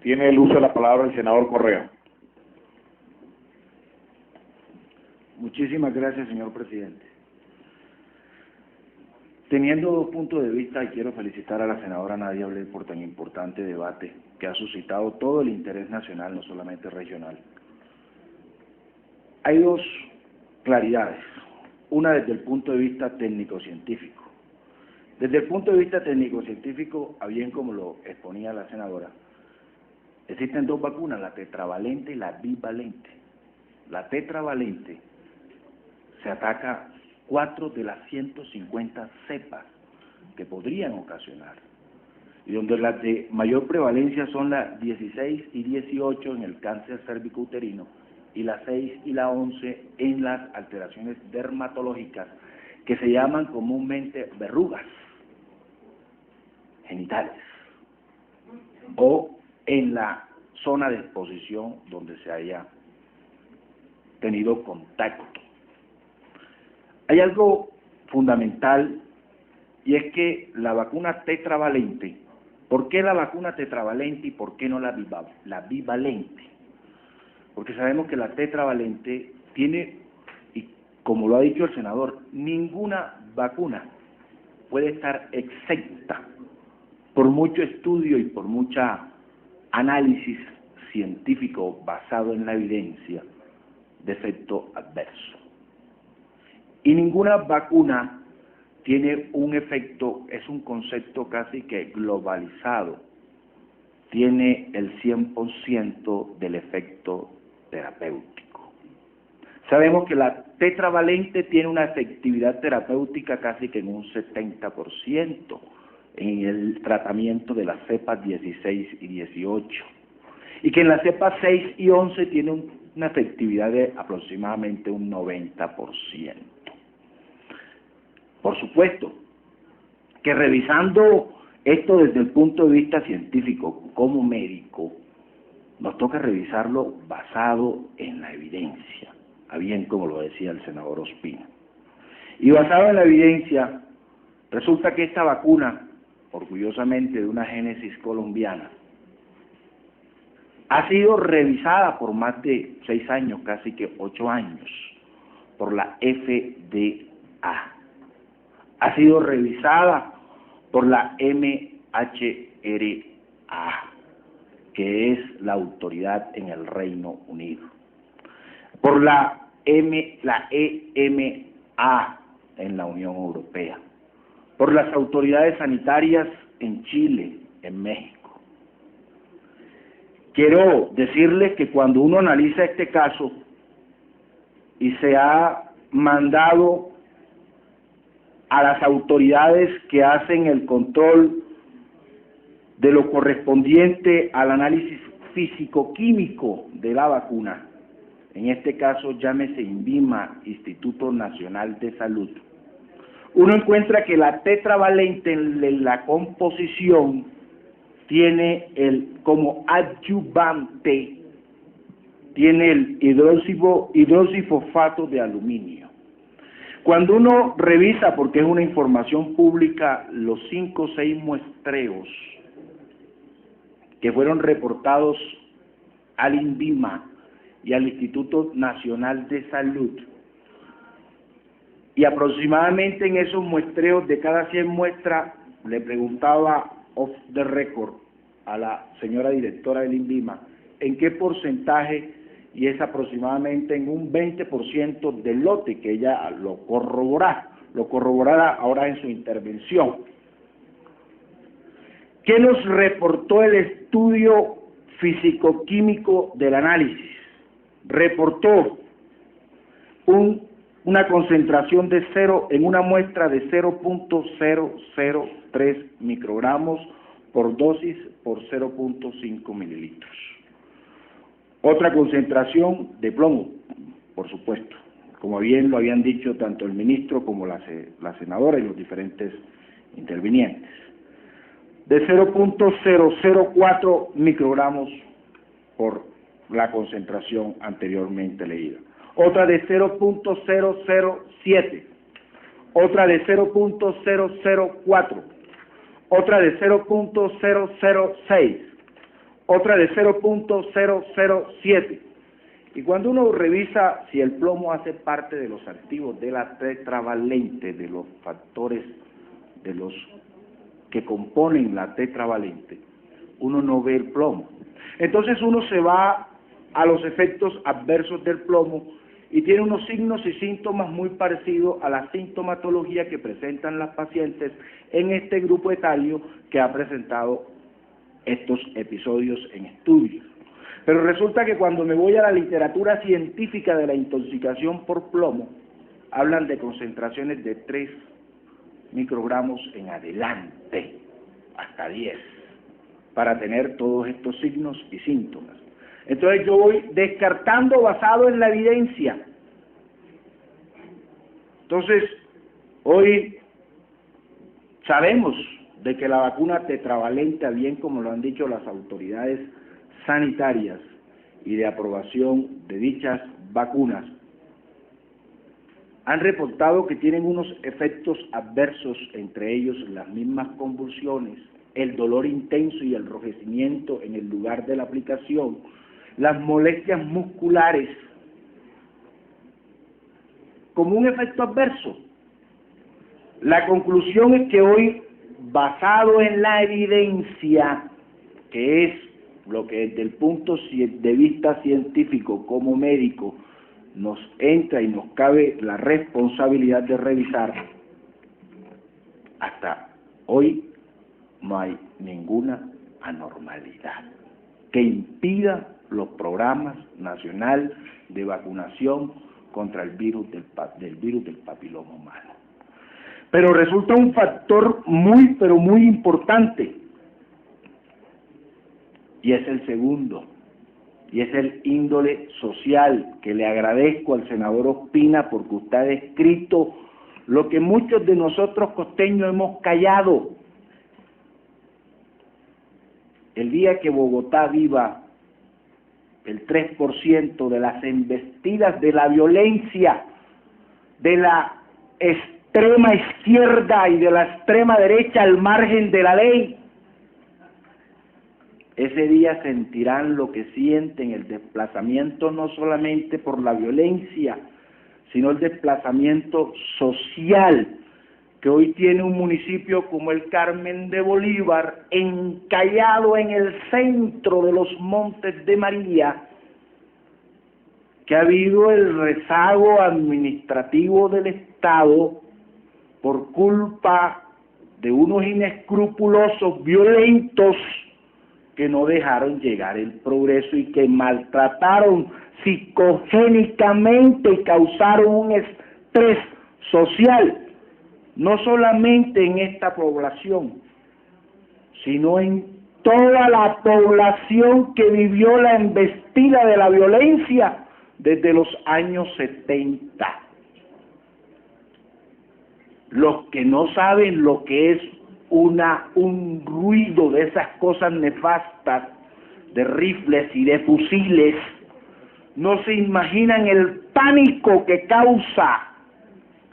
Tiene el uso de la palabra el senador Correa. Muchísimas gracias, señor presidente. Teniendo dos puntos de vista, y quiero felicitar a la senadora Nadia Bled por tan importante debate que ha suscitado todo el interés nacional, no solamente regional. Hay dos claridades, una desde el punto de vista técnico-científico. Desde el punto de vista técnico-científico, a bien como lo exponía la senadora, existen dos vacunas, la tetravalente y la bivalente. La tetravalente se ataca 4 de las 150 cepas que podrían ocasionar, y donde las de mayor prevalencia son las 16 y 18 en el cáncer cervicouterino y las 6 y la 11 en las alteraciones dermatológicas que se llaman comúnmente verrugas genitales o en la zona de exposición donde se haya tenido contacto. Hay algo fundamental, y es que la vacuna tetravalente, ¿por qué la vacuna tetravalente y por qué no la bivalente? Porque sabemos que la tetravalente tiene, y como lo ha dicho el senador, ninguna vacuna puede estar exenta, por mucho estudio y por mucha análisis científico basado en la evidencia, de efecto adverso. Y ninguna vacuna tiene un efecto, es un concepto casi que globalizado, tiene el 100% del efecto terapéutico. Sabemos que la tetravalente tiene una efectividad terapéutica casi que en un 70% en el tratamiento de las cepas 16 y 18, y que en las cepas 6 y 11 tiene una efectividad de aproximadamente un 90%. Por supuesto que revisando esto desde el punto de vista científico, como médico, nos toca revisarlo basado en la evidencia, a bien como lo decía el senador Ospina. Y basado en la evidencia, resulta que esta vacuna, orgullosamente de una génesis colombiana, ha sido revisada por más de 6 años, casi que 8 años, por la FDA. Ha sido revisada por la MHRA, que es la autoridad en el Reino Unido, por la EMA en la Unión Europea, por las autoridades sanitarias en Chile, en México. Quiero decirles que cuando uno analiza este caso y se ha mandado a las autoridades que hacen el control de lo correspondiente al análisis físico-químico de la vacuna, en este caso llámese INVIMA, Instituto Nacional de Salud, uno encuentra que la tetravalente en la composición tiene como adyuvante, tiene el hidroxifosfato de aluminio. Cuando uno revisa, porque es una información pública, los 5 o 6 muestreos que fueron reportados al INVIMA y al Instituto Nacional de Salud, y aproximadamente en esos muestreos, de cada 100 muestras, le preguntaba off the record a la señora directora del INVIMA en qué porcentaje, y es aproximadamente en un 20% del lote, que ella lo corroborará ahora en su intervención. ¿Qué nos reportó el estudio físico-químico del análisis? Reportó una concentración de 0 en una muestra de 0.003 microgramos por dosis por 0.5 mililitros. Otra concentración de plomo, por supuesto, como bien lo habían dicho tanto el ministro como la senadora y los diferentes intervinientes, de 0.004 microgramos por la concentración anteriormente leída. Otra de 0.007, otra de 0.004, otra de 0.006, otra de 0.007. Y cuando uno revisa si el plomo hace parte de los activos de la tetravalente, de los factores de los que componen la tetravalente, uno no ve el plomo. Entonces uno se va a los efectos adversos del plomo y tiene unos signos y síntomas muy parecidos a la sintomatología que presentan las pacientes en este grupo etario que ha presentado estos episodios en estudios. Pero resulta que cuando me voy a la literatura científica de la intoxicación por plomo, hablan de concentraciones de 3 microgramos en adelante, hasta 10, para tener todos estos signos y síntomas. Entonces yo voy descartando basado en la evidencia. Entonces, hoy sabemos de que la vacuna tetravalente, bien como lo han dicho las autoridades sanitarias y de aprobación de dichas vacunas, han reportado que tienen unos efectos adversos, entre ellos las mismas convulsiones, el dolor intenso y el enrojecimiento en el lugar de la aplicación, las molestias musculares, como un efecto adverso. La conclusión es que hoy, basado en la evidencia, que es lo que desde el punto de vista científico como médico nos entra y nos cabe la responsabilidad de revisar, hasta hoy no hay ninguna anormalidad que impida los programas nacional de vacunación contra el virus del papiloma humano. Pero resulta un factor muy, pero muy importante, y es el segundo, y es el índole social, que le agradezco al senador Ospina porque usted ha descrito lo que muchos de nosotros costeños hemos callado. El día que Bogotá viva el 3% de las embestidas de la violencia de la extrema izquierda y de la extrema derecha al margen de la ley, ese día sentirán lo que sienten, el desplazamiento no solamente por la violencia, sino el desplazamiento social que hoy tiene un municipio como el Carmen de Bolívar, encallado en el centro de los Montes de María, que ha habido el rezago administrativo del Estado por culpa de unos inescrupulosos violentos que no dejaron llegar el progreso y que maltrataron psicogénicamente y causaron un estrés social, no solamente en esta población, sino en toda la población que vivió la embestida de la violencia desde los años 70. Los que no saben lo que es un ruido de esas cosas nefastas, de rifles y de fusiles, no se imaginan el pánico que causa.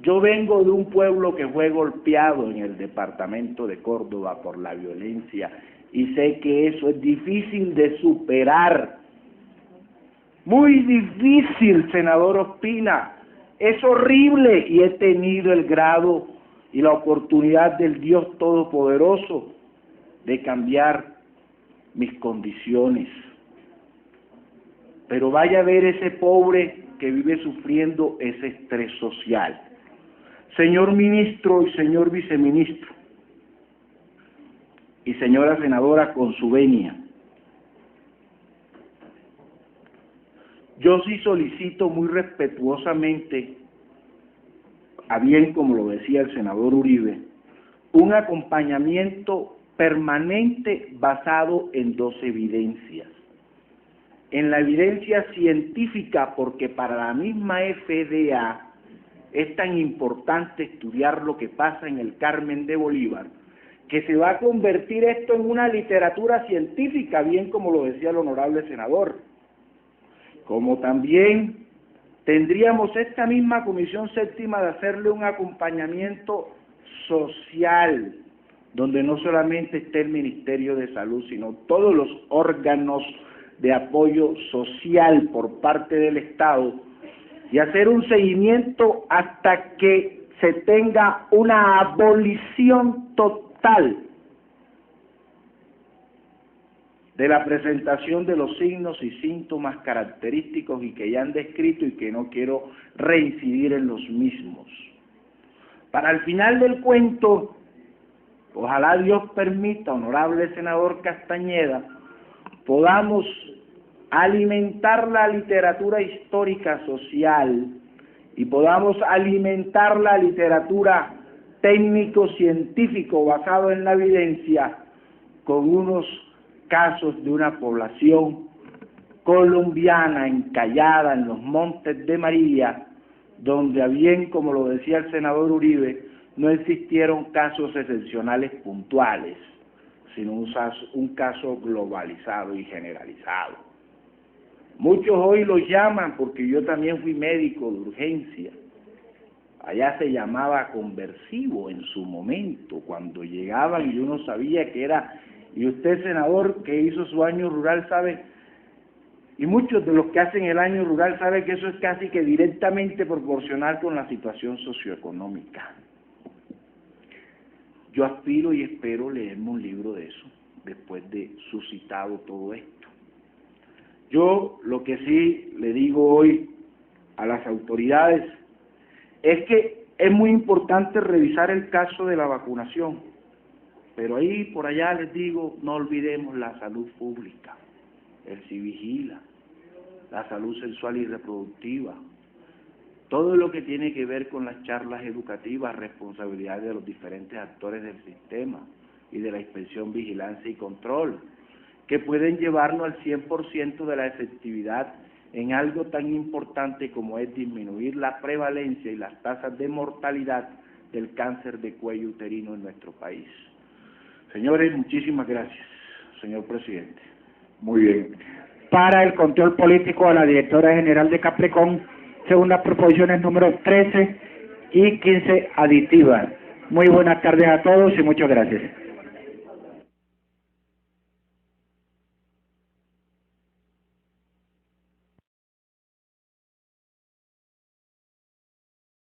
Yo vengo de un pueblo que fue golpeado en el departamento de Córdoba por la violencia y sé que eso es difícil de superar. Muy difícil, senador Ospina. Es horrible y he tenido el grado y la oportunidad del Dios Todopoderoso de cambiar mis condiciones. Pero vaya a ver ese pobre que vive sufriendo ese estrés social. Señor ministro y señor viceministro, y señora senadora con su venia, yo sí solicito muy respetuosamente, a bien como lo decía el senador Uribe, un acompañamiento permanente basado en 2 evidencias. En la evidencia científica, porque para la misma FDA es tan importante estudiar lo que pasa en el Carmen de Bolívar, que se va a convertir esto en una literatura científica, bien como lo decía el honorable senador. Como también tendríamos esta misma Comisión Séptima de hacerle un acompañamiento social, donde no solamente esté el Ministerio de Salud, sino todos los órganos de apoyo social por parte del Estado, y hacer un seguimiento hasta que se tenga una abolición total de la presentación de los signos y síntomas característicos y que ya han descrito y que no quiero reincidir en los mismos. Para el final del cuento, ojalá Dios permita, honorable senador Castañeda, podamos alimentar la literatura histórica social y podamos alimentar la literatura técnico-científico basado en la evidencia con unos casos de una población colombiana encallada en los Montes de María, donde, a bien como lo decía el senador Uribe, no existieron casos excepcionales puntuales, sino un caso globalizado y generalizado. Muchos hoy lo llaman, porque yo también fui médico de urgencia, allá se llamaba conversivo en su momento, cuando llegaban y uno sabía que era, y usted, senador, que hizo su año rural, sabe, y muchos de los que hacen el año rural saben que eso es casi que directamente proporcional con la situación socioeconómica. Yo aspiro y espero leerme un libro de eso, después de suscitado todo esto. Yo lo que sí le digo hoy a las autoridades es que es muy importante revisar el caso de la vacunación, pero ahí por allá les digo, no olvidemos la salud pública, el Civigila, la salud sexual y reproductiva, todo lo que tiene que ver con las charlas educativas, responsabilidad de los diferentes actores del sistema y de la inspección, vigilancia y control, que pueden llevarnos al 100% de la efectividad en algo tan importante como es disminuir la prevalencia y las tasas de mortalidad del cáncer de cuello uterino en nuestro país. Señores, muchísimas gracias, señor presidente. Muy bien. Para el control político a la directora general de Caprecon, segundas proposiciones número 13 y 15 aditivas. Muy buenas tardes a todos y muchas gracias.